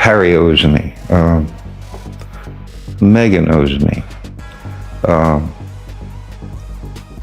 Harry owes me. Meghan owes me.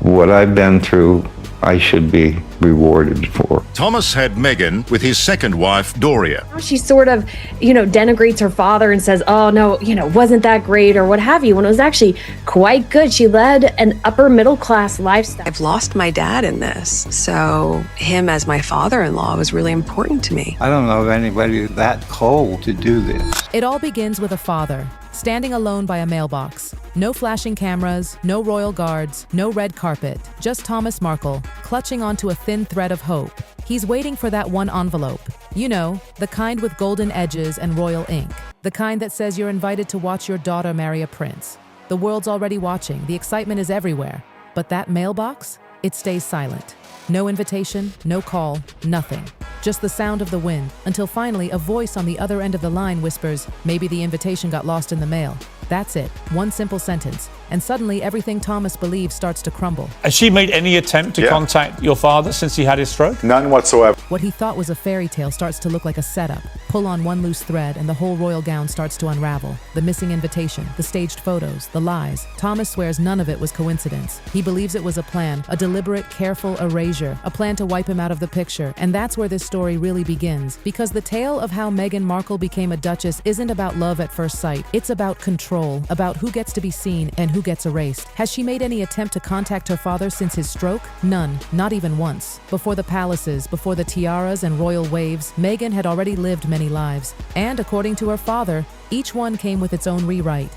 What I've been through, I should be rewarded for. Thomas had Meghan with his second wife, Doria. She sort of, denigrates her father and says, oh, no, wasn't that great or what have you, when it was actually quite good. She led an upper middle class lifestyle. I've lost my dad in this, so him as my father-in-law was really important to me. I don't know of anybody that cold to do this. It all begins with a father standing alone by a mailbox. No flashing cameras, no royal guards, no red carpet, just Thomas Markle, clutching onto a thin thread of hope. He's waiting for that one envelope. The kind with golden edges and royal ink. The kind that says you're invited to watch your daughter marry a prince. The world's already watching, the excitement is everywhere. But that mailbox, it stays silent. No invitation, no call, nothing. Just the sound of the wind, until finally a voice on the other end of the line whispers, maybe the invitation got lost in the mail. That's it, one simple sentence. And suddenly everything Thomas believes starts to crumble. Has she made any attempt to contact your father since he had his stroke? None whatsoever. What he thought was a fairy tale starts to look like a setup. Pull on one loose thread and the whole royal gown starts to unravel. The missing invitation, the staged photos, the lies. Thomas swears none of it was coincidence. He believes it was a plan, a deliberate, careful erasure, a plan to wipe him out of the picture. And that's where this story really begins. Because the tale of how Meghan Markle became a duchess isn't about love at first sight. It's about control, about who gets to be seen and who gets erased. Has she made any attempt to contact her father since his stroke? None, not even once. Before the palaces, before the tiaras and royal waves, Meghan had already lived many lives. And according to her father, each one came with its own rewrite.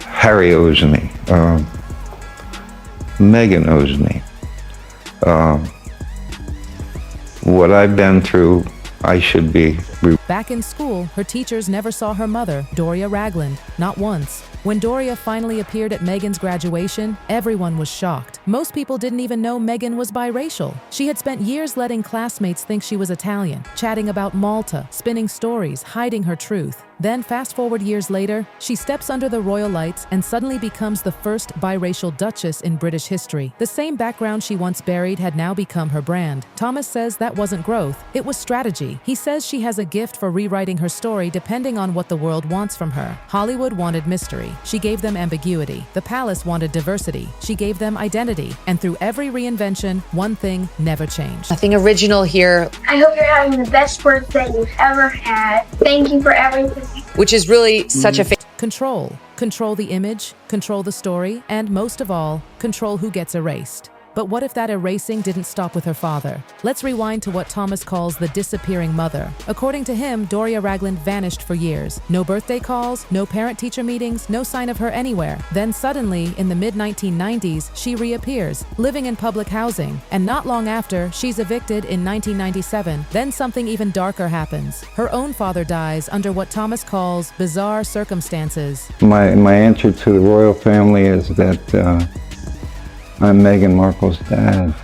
Harry owes me. Meghan owes me. What I've been through, I should be. Back in school, her teachers never saw her mother, Doria Ragland, not once. When Doria finally appeared at Meghan's graduation, everyone was shocked. Most people didn't even know Meghan was biracial. She had spent years letting classmates think she was Italian, chatting about Malta, spinning stories, hiding her truth. Then, fast forward years later, she steps under the royal lights and suddenly becomes the first biracial duchess in British history. The same background she once buried had now become her brand. Thomas says that wasn't growth, it was strategy. He says she has a gift for rewriting her story depending on what the world wants from her. Hollywood wanted mystery. She gave them ambiguity. The palace wanted diversity. She gave them identity. And through every reinvention, one thing never changed. Nothing original here. I hope you're having the best birthday you've ever had. Thank you for everything. Which is really such a Control. Control the image, control the story, and most of all, control who gets erased. But what if that erasing didn't stop with her father? Let's rewind to what Thomas calls the disappearing mother. According to him, Doria Ragland vanished for years. No birthday calls, no parent-teacher meetings, no sign of her anywhere. Then suddenly, in the mid-1990s, she reappears, living in public housing. And not long after, she's evicted in 1997. Then something even darker happens. Her own father dies under what Thomas calls bizarre circumstances. My answer to the royal family is that I'm Meghan Markle's dad.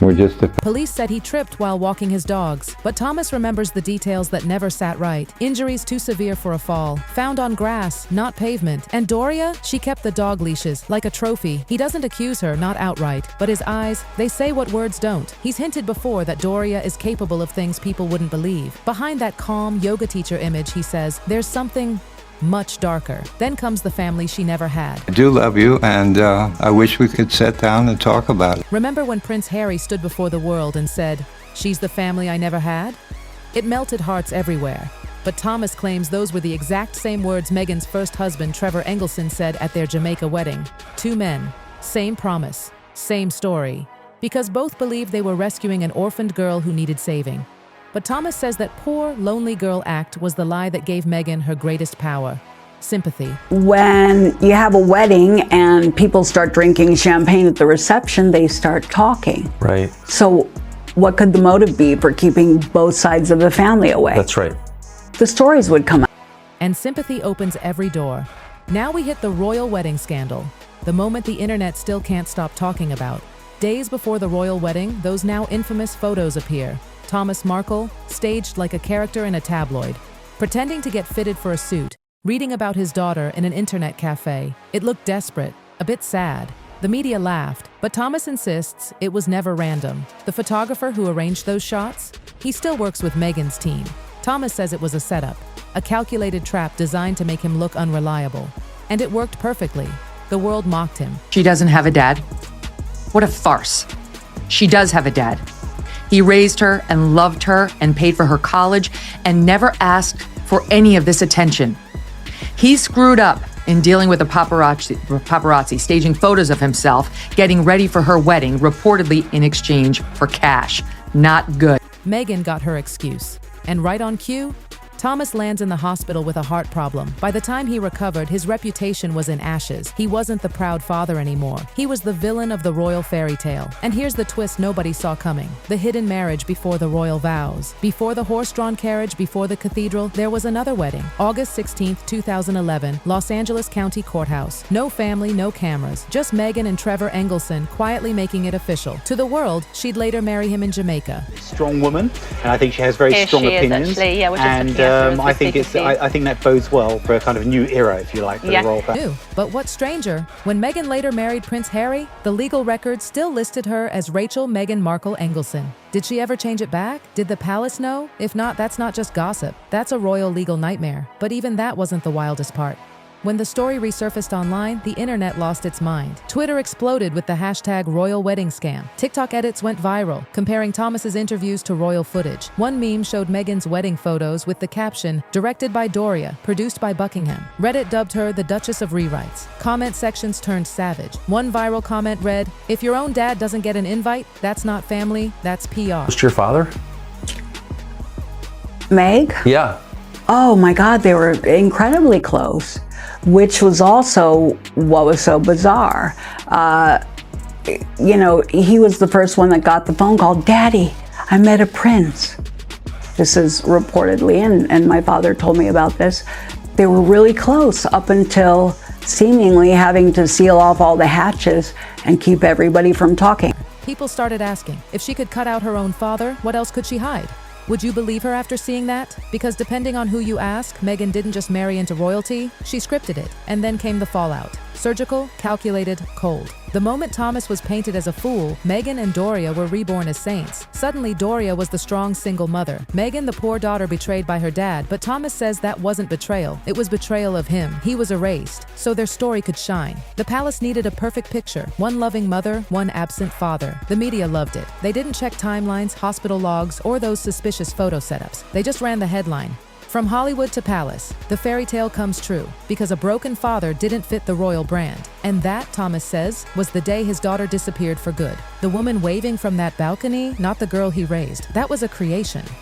We're just a... Police said he tripped while walking his dogs, but Thomas remembers the details that never sat right. Injuries too severe for a fall, found on grass, not pavement. And Doria, she kept the dog leashes, like a trophy. He doesn't accuse her, not outright, but his eyes, they say what words don't. He's hinted before that Doria is capable of things people wouldn't believe. Behind that calm yoga teacher image, he says, there's something much darker. Then comes the family she never had. I do love you, and I wish we could sit down and talk about it. Remember when Prince Harry stood before the world and said, "She's the family I never had"? It melted hearts everywhere. But Thomas claims those were the exact same words Meghan's first husband, Trevor Engelson, said at their Jamaica wedding. Two men, same promise, same story. Because both believed they were rescuing an orphaned girl who needed saving. But Thomas says that poor, lonely girl act was the lie that gave Meghan her greatest power. Sympathy. When you have a wedding and people start drinking champagne at the reception, they start talking. Right. So what could the motive be for keeping both sides of the family away? That's right. The stories would come out. And sympathy opens every door. Now we hit the royal wedding scandal, the moment the internet still can't stop talking about. Days before the royal wedding, those now infamous photos appear. Thomas Markle, staged like a character in a tabloid, pretending to get fitted for a suit, reading about his daughter in an internet cafe. It looked desperate, a bit sad. The media laughed, but Thomas insists it was never random. The photographer who arranged those shots? He still works with Meghan's team. Thomas says it was a setup. a calculated trap designed to make him look unreliable. And it worked perfectly. The world mocked him. She doesn't have a dad. What a farce. She does have a dad. He raised her and loved her and paid for her college and never asked for any of this attention. He screwed up in dealing with the paparazzi, staging photos of himself, getting ready for her wedding, reportedly in exchange for cash. Not good. Meghan got her excuse. And right on cue, Thomas lands in the hospital with a heart problem. By the time he recovered, his reputation was in ashes. He wasn't the proud father anymore. He was the villain of the royal fairy tale. And here's the twist nobody saw coming. The hidden marriage before the royal vows. Before the horse-drawn carriage, before the cathedral, there was another wedding. August 16, 2011, Los Angeles County Courthouse. No family, no cameras. Just Meghan and Trevor Engelson quietly making it official. To the world, she'd later marry him in Jamaica. Strong woman, and I think she has very strong opinions. I think that bodes well for a kind of new era, if you like, for the royal family. But what's stranger, when Meghan later married Prince Harry, the legal record still listed her as Rachel Meghan Markle Engelson. Did she ever change it back? Did the palace know? If not, that's not just gossip. That's a royal legal nightmare. But even that wasn't the wildest part. When the story resurfaced online, the internet lost its mind. Twitter exploded with the hashtag royal wedding scam. TikTok edits went viral, comparing Thomas's interviews to royal footage. One meme showed Meghan's wedding photos with the caption, "Directed by Doria, produced by Buckingham." Reddit dubbed her the Duchess of Rewrites. Comment sections turned savage. One viral comment read, "If your own dad doesn't get an invite, that's not family, that's PR." Was your father? Meg? Yeah. Oh my God, they were incredibly close, which was also what was so bizarre. He was the first one that got the phone call, "Daddy, I met a prince." This is reportedly, and my father told me about this, they were really close up until seemingly having to seal off all the hatches and keep everybody from talking. People started asking, if she could cut out her own father, what else could she hide? Would you believe her after seeing that? Because depending on who you ask, Meghan didn't just marry into royalty, she scripted it. And then came the fallout. Surgical, calculated, cold. The moment Thomas was painted as a fool, Meghan and Doria were reborn as saints. Suddenly, Doria was the strong single mother. Meghan, the poor daughter betrayed by her dad, but Thomas says that wasn't betrayal. It was betrayal of him. He was erased, so their story could shine. The palace needed a perfect picture. One loving mother, one absent father. The media loved it. They didn't check timelines, hospital logs, or those suspicious photo setups. They just ran the headline. From Hollywood to palace, the fairy tale comes true because a broken father didn't fit the royal brand. And that, Thomas says, was the day his daughter disappeared for good. The woman waving from that balcony, not the girl he raised. That was a creation.